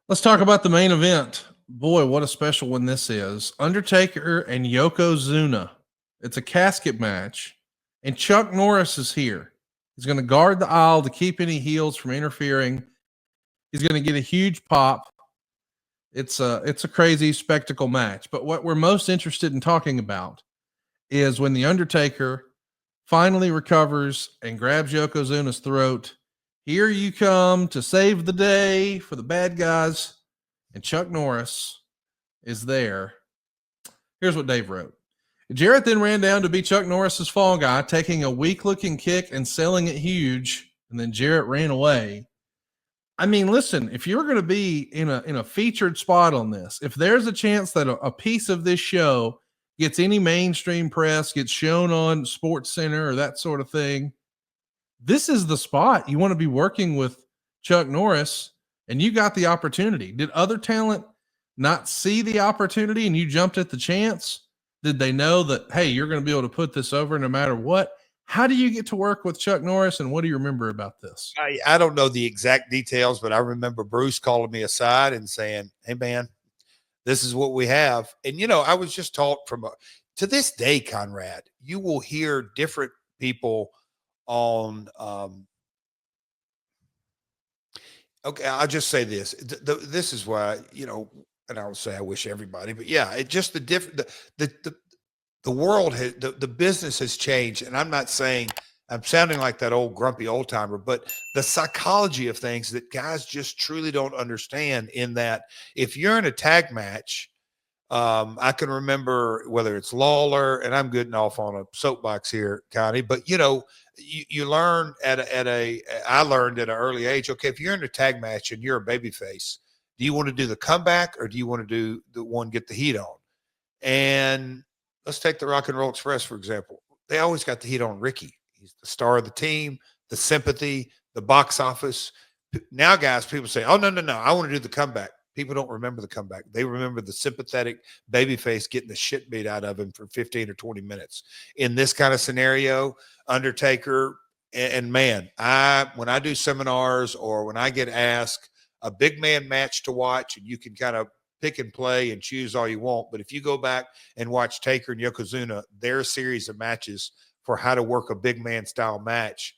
Let's talk about the main event. Boy, what a special one this is. Undertaker and Yokozuna. It's a casket match, and Chuck Norris is here. He's going to guard the aisle to keep any heels from interfering. He's going to get a huge pop. It's a crazy spectacle match. But what we're most interested in talking about is when the Undertaker finally recovers and grabs Yokozuna's throat. Here you come to save the day for the bad guys. And Chuck Norris is there. Here's what Dave wrote. Jarrett then ran down to be Chuck Norris's fall guy, taking a weak-looking kick and selling it huge, and then Jarrett ran away. I mean, listen, if you're going to be in a featured spot on this, if there's a chance that a piece of this show gets any mainstream press, gets shown on Sports Center or that sort of thing, this is the spot. You want to be working with Chuck Norris, and you got the opportunity. Did other talent not see the opportunity and you jumped at the chance? Did they know that, hey, you're going to be able to put this over no matter what? How do you get to work with Chuck Norris, and what do you remember about this? I don't know the exact details, but I remember Bruce calling me aside and saying, hey, man, this is what we have. And, I was just taught to this day, Conrad, you will hear different people on okay, I'll just say this. This is why, and I would say I wish everybody, but yeah, it just the world has, the business has changed. And I'm not saying I'm sounding like that old grumpy old timer, but the psychology of things that guys just truly don't understand, in that if you're in a tag match, I can remember whether it's Lawler, and I'm getting off on a soapbox here, Connie, but you learn I learned at an early age, okay, if you're in a tag match and you're a baby face, do you want to do the comeback or do you want to do the one, get the heat on? And let's take the Rock and Roll Express, for example. They always got the heat on Ricky. He's the star of the team, the sympathy, the box office. Now, guys, people say, oh, no, I want to do the comeback. People don't remember the comeback. They remember the sympathetic babyface getting the shit beat out of him for 15 or 20 minutes. In this kind of scenario, Undertaker, and man, when I do seminars or when I get asked a big man match to watch, and you can kind of pick and play and choose all you want, but if you go back and watch Taker and Yokozuna, their series of matches for how to work a big man style match,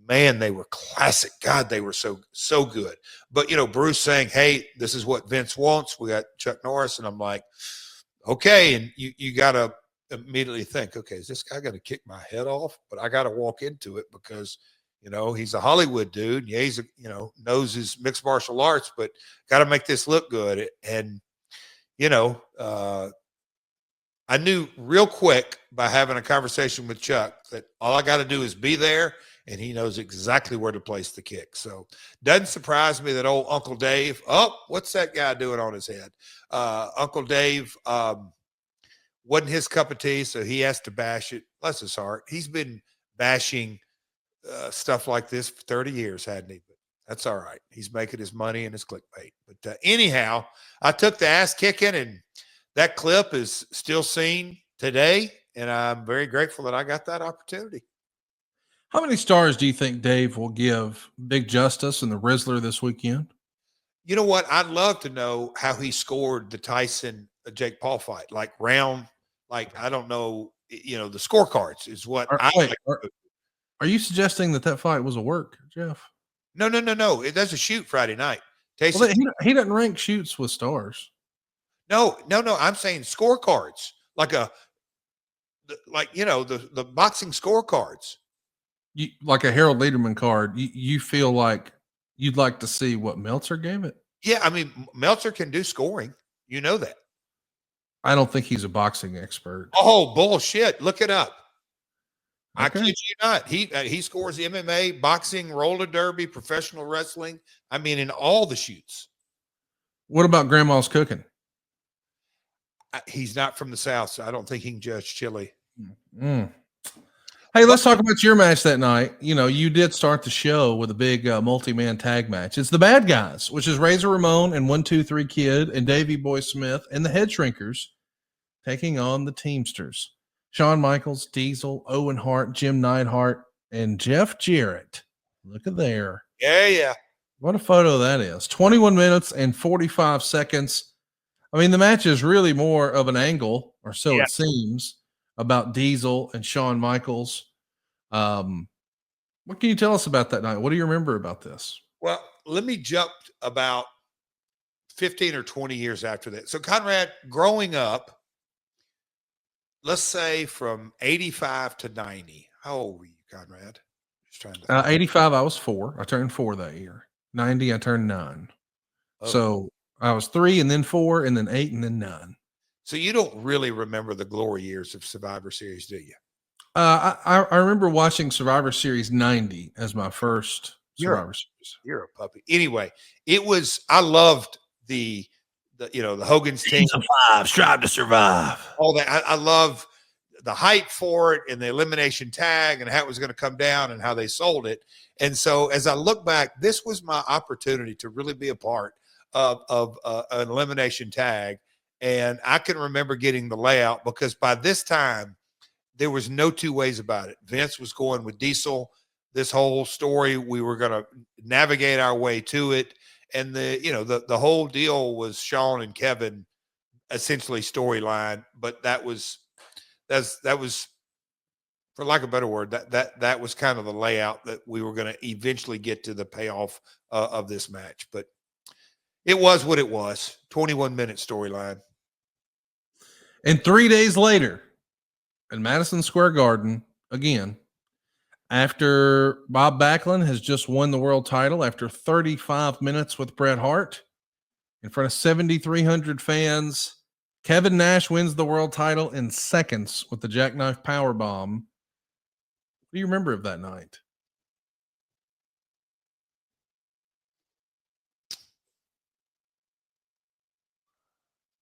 man, they were classic. God, they were so good. But, Bruce saying, hey, this is what Vince wants. We got Chuck Norris. And I'm like, okay. And you got to immediately think, okay, is this guy going to kick my head off? But I got to walk into it because, he's a Hollywood dude. Yeah, he's, knows his mixed martial arts, but got to make this look good. And, I knew real quick by having a conversation with Chuck that all I got to do is be there, and he knows exactly where to place the kick. So doesn't surprise me that old Uncle Dave, what's that guy doing on his head? Uncle Dave wasn't his cup of tea, so he has to bash it. Bless his heart. He's been bashing stuff like this for 30 years, hadn't he? But that's all right. He's making his money and his clickbait. But anyhow, I took the ass kicking, and that clip is still seen today, and I'm very grateful that I got that opportunity. How many stars do you think Dave will give Big Justice and the Rizzler this weekend? You know what? I'd love to know how he scored the Tyson Jake Paul fight. Like I don't know, the scorecards is what Are you suggesting that fight was a work, Jeff? No. It does a shoot Friday night. Well, he doesn't rank shoots with stars. No. I'm saying scorecards, the boxing scorecards. Like a Harold Lederman card, you feel like you'd like to see what Meltzer gave it? Yeah, I mean, Meltzer can do scoring. You know that. I don't think he's a boxing expert. Oh, bullshit. Look it up. Okay. I kid you not. He scores MMA, boxing, roller derby, professional wrestling. I mean, in all the shoots. What about Grandma's cooking? He's not from the South, so I don't think he can judge chili. Hey, let's talk about your match that night. You did start the show with a big multi-man tag match. It's the Bad Guys, which is Razor Ramon and 1-2-3 Kid and Davey Boy Smith and the Head Shrinkers taking on the Teamsters. Shawn Michaels, Diesel, Owen Hart, Jim Neidhart, and Jeff Jarrett. Look at there. Yeah. What a photo that is. 21 minutes and 45 seconds. I mean, the match is really more of an angle, or so Yeah. it seems, about Diesel and Shawn Michaels. Um, what can you tell us about that night? What do you remember about this? Well, let me jump about 15 or 20 years after that. So, Conrad, growing up, let's say from 85 to 90, how old were you, Conrad? Just trying to think. 85, I was 4. I turned 4 that year. 90, I turned 9. Okay. So I was 3 and then 4 and then 8 and then 9. So you don't really remember the glory years of Survivor Series, do you? I remember watching Survivor Series 90 as my first You're a, Survivor Series. you're a puppy. Anyway, I loved the the Hogan's team, Teams of 5, strive to survive. all that. I love the hype for it and the elimination tag and how it was going to come down and how they sold it. And so as I look back, this was my opportunity to really be a part of an elimination tag. And I can remember getting the layout because by this time, there was no two ways about it. Vince was going with Diesel. This whole story, we were going to navigate our way to it. And the whole deal was Shawn and Kevin essentially storyline, but that was for lack of a better word, that was kind of the layout that we were going to eventually get to the payoff of this match. But it was what it was. 21-minute storyline. And 3 days later, in Madison Square Garden, again, after Bob Backlund has just won the world title after 35 minutes with Bret Hart in front of 7,300 fans, Kevin Nash wins the world title in seconds with the jackknife power bomb. What do you remember of that night?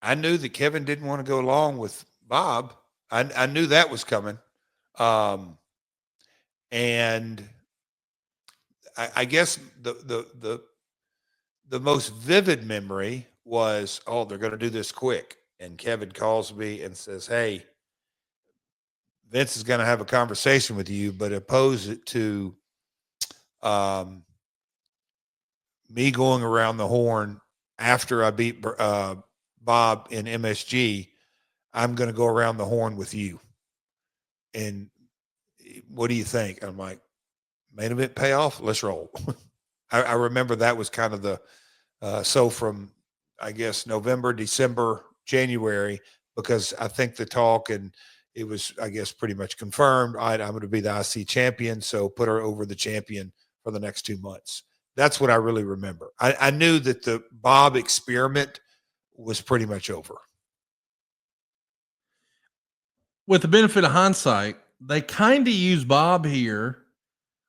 I knew that Kevin didn't want to go along with Bob. I knew that was coming. And I guess the most vivid memory was, oh, they're going to do this quick. And Kevin calls me and says, hey, Vince is going to have a conversation with you, but oppose it to me going around the horn after I beat Bob in MSG. I'm going to go around the horn with you. And what do you think? I'm like, main event payoff, let's roll. I remember that was kind of the so from I guess November, December, January, because I think the talk and it was I guess pretty much confirmed. All right, I'm going to be the IC champion, so put her over the champion for the next 2 months. That's what I really remember. I knew that the Bob experiment was pretty much over. With the benefit of hindsight, they kind of use Bob here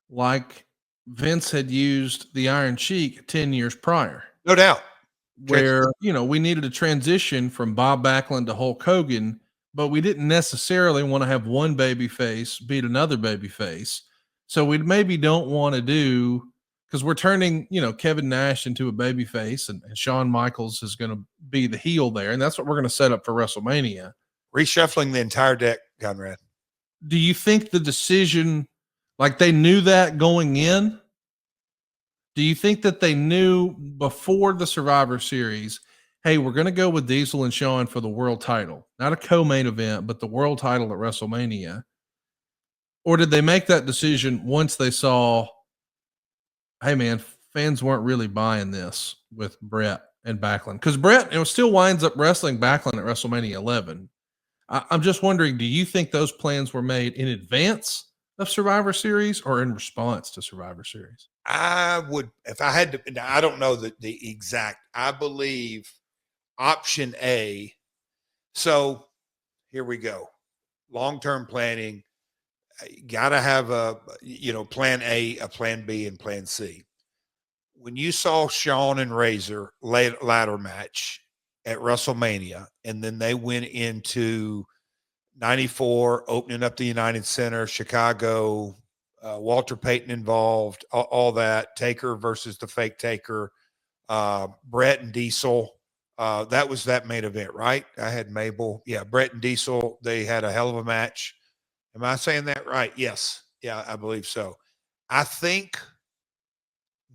like Vince had used the Iron Sheik 10 years prior. No doubt. Where, we needed a transition from Bob Backlund to Hulk Hogan, but we didn't necessarily want to have one baby face beat another baby face. So we maybe don't want to do because we're turning, Kevin Nash into a baby face and Shawn Michaels is going to be the heel there. And that's what we're going to set up for WrestleMania. Reshuffling the entire deck, Conrad. Do you think the decision, like they knew that going in? Do you think that they knew before the Survivor Series, hey, we're going to go with Diesel and Shawn for the world title, not a co-main event, but the world title at WrestleMania? Or did they make that decision once they saw, hey, man, fans weren't really buying this with Bret and Backlund? Because Bret still winds up wrestling Backlund at WrestleMania 11. I'm just wondering, do you think those plans were made in advance of Survivor Series or in response to Survivor Series? I would, if I had to, I don't know the exact, I believe option A. So here we go. Long-term planning, got to have plan A, a plan B, and plan C. When you saw Shawn and Razor ladder match at WrestleMania, and then they went into 94, opening up the United Center, Chicago, Walter Payton involved, all that, Taker versus the fake Taker, Bret and Diesel. That was that main event, right? I had Mabel. Yeah, Bret and Diesel, they had a hell of a match. Am I saying that right? Yes. Yeah, I believe so. I think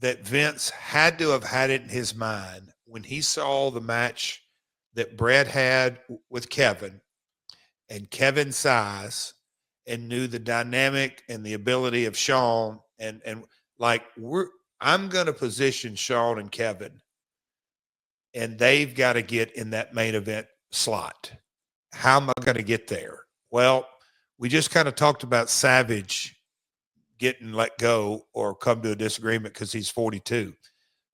that Vince had to have had it in his mind when he saw the match that Brett had with Kevin and Kevin's size, and knew the dynamic and the ability of Shawn, and like I'm going to position Shawn and Kevin, and they've got to get in that main event slot. How am I going to get there? Well, we just kind of talked about Savage getting let go or come to a disagreement because he's 42.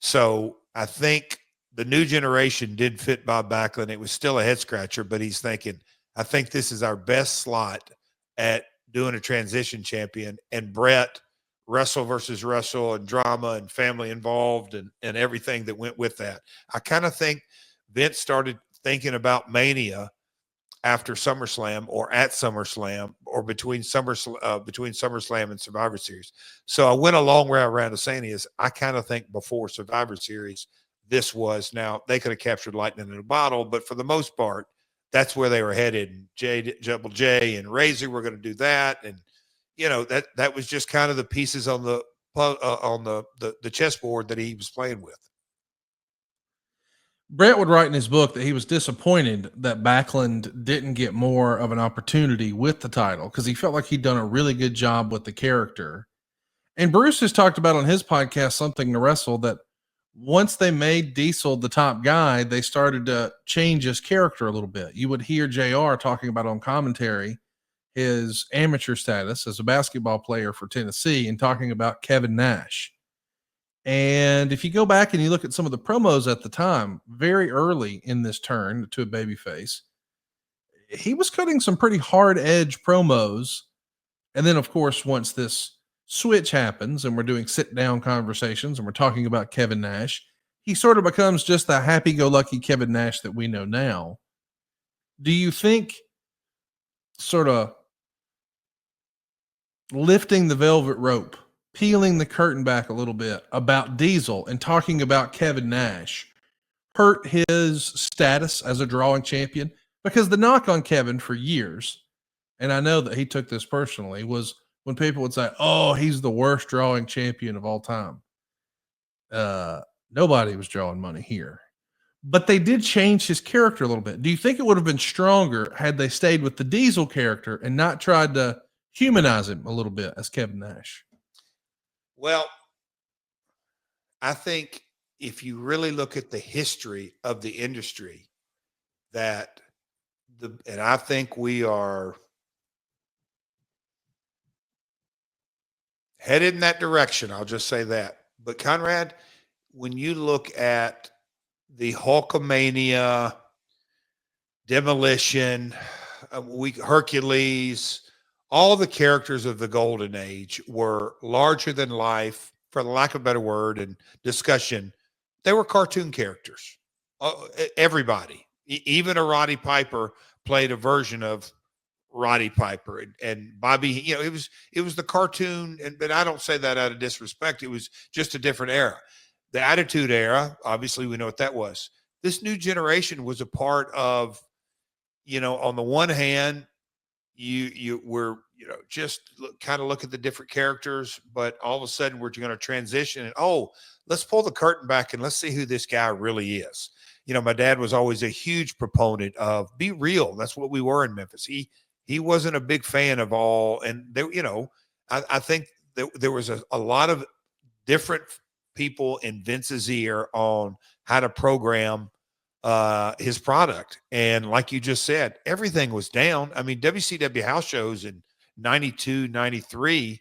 So I think the new generation did fit Bob Backlund. It was still a head scratcher, but he's thinking, I think this is our best slot at doing a transition champion. And Brett, wrestle versus wrestle, and drama and family involved, and everything that went with that. I kind of think Vince started thinking about Mania after SummerSlam, or at SummerSlam, or between SummerSlam and Survivor Series. So I went a long way around to saying is I kind of think before Survivor Series, this was, now they could have captured lightning in a bottle, but for the most part, that's where they were headed. And Double J and Razor were going to do that, and that was just kind of the pieces on the chessboard that he was playing with. Brett would write in his book that he was disappointed that Backlund didn't get more of an opportunity with the title because he felt like he'd done a really good job with the character. And Bruce has talked about on his podcast, Something to Wrestle, that once they made Diesel the top guy, they started to change his character a little bit. You would hear JR talking about on commentary his amateur status as a basketball player for Tennessee and talking about Kevin Nash. And if you go back and you look at some of the promos at the time, very early in this turn to a babyface, he was cutting some pretty hard edge promos. And then, of course, once this switch happens and we're doing sit down conversations and we're talking about Kevin Nash, he sort of becomes just the happy go lucky Kevin Nash that we know now. Do you think sort of lifting the velvet rope, peeling the curtain back a little bit about Diesel and talking about Kevin Nash hurt his status as a drawing champion? Because the knock on Kevin for years, and I know that he took this personally, was when people would say, oh, he's the worst drawing champion of all time. Nobody was drawing money here. But they did change his character a little bit. Do you think it would have been stronger had they stayed with the Diesel character and not tried to humanize him a little bit as Kevin Nash? Well, I think if you really look at the history of the industry, and I think we are headed in that direction. I'll just say that. But Conrad, when you look at the Hulkamania, Demolition, Hercules, all the characters of the Golden Age were larger than life, for the lack of a better word, and discussion. They were cartoon characters. Everybody, even a Roddy Piper played a version of Roddy Piper, and Bobby. It was the cartoon, but I don't say that out of disrespect. It was just a different era. The Attitude Era, obviously, we know what that was. This new generation was a part of. On the one hand, you were just kind of look at the different characters, but all of a sudden we're going to transition and let's pull the curtain back and let's see who this guy really is. My dad was always a huge proponent of be real. That's what we were in Memphis. He wasn't a big fan of all, and there, I think there was a lot of different people in Vince's ear on how to program his product. And like you just said, everything was down. I mean, WCW house shows in 92, 93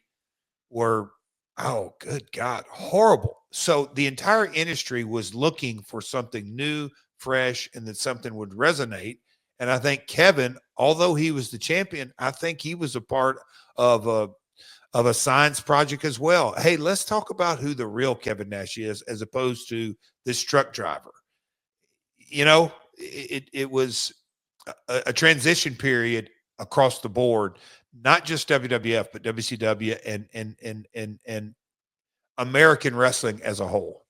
were, oh, good God, horrible. So the entire industry was looking for something new, fresh, and that something would resonate. And I think Kevin, although he was the champion, I think he was a part of a science project as well. Hey, let's talk about who the real Kevin Nash is, as opposed to this truck driver. It was a transition period across the board, not just WWF, but WCW and American wrestling as a whole.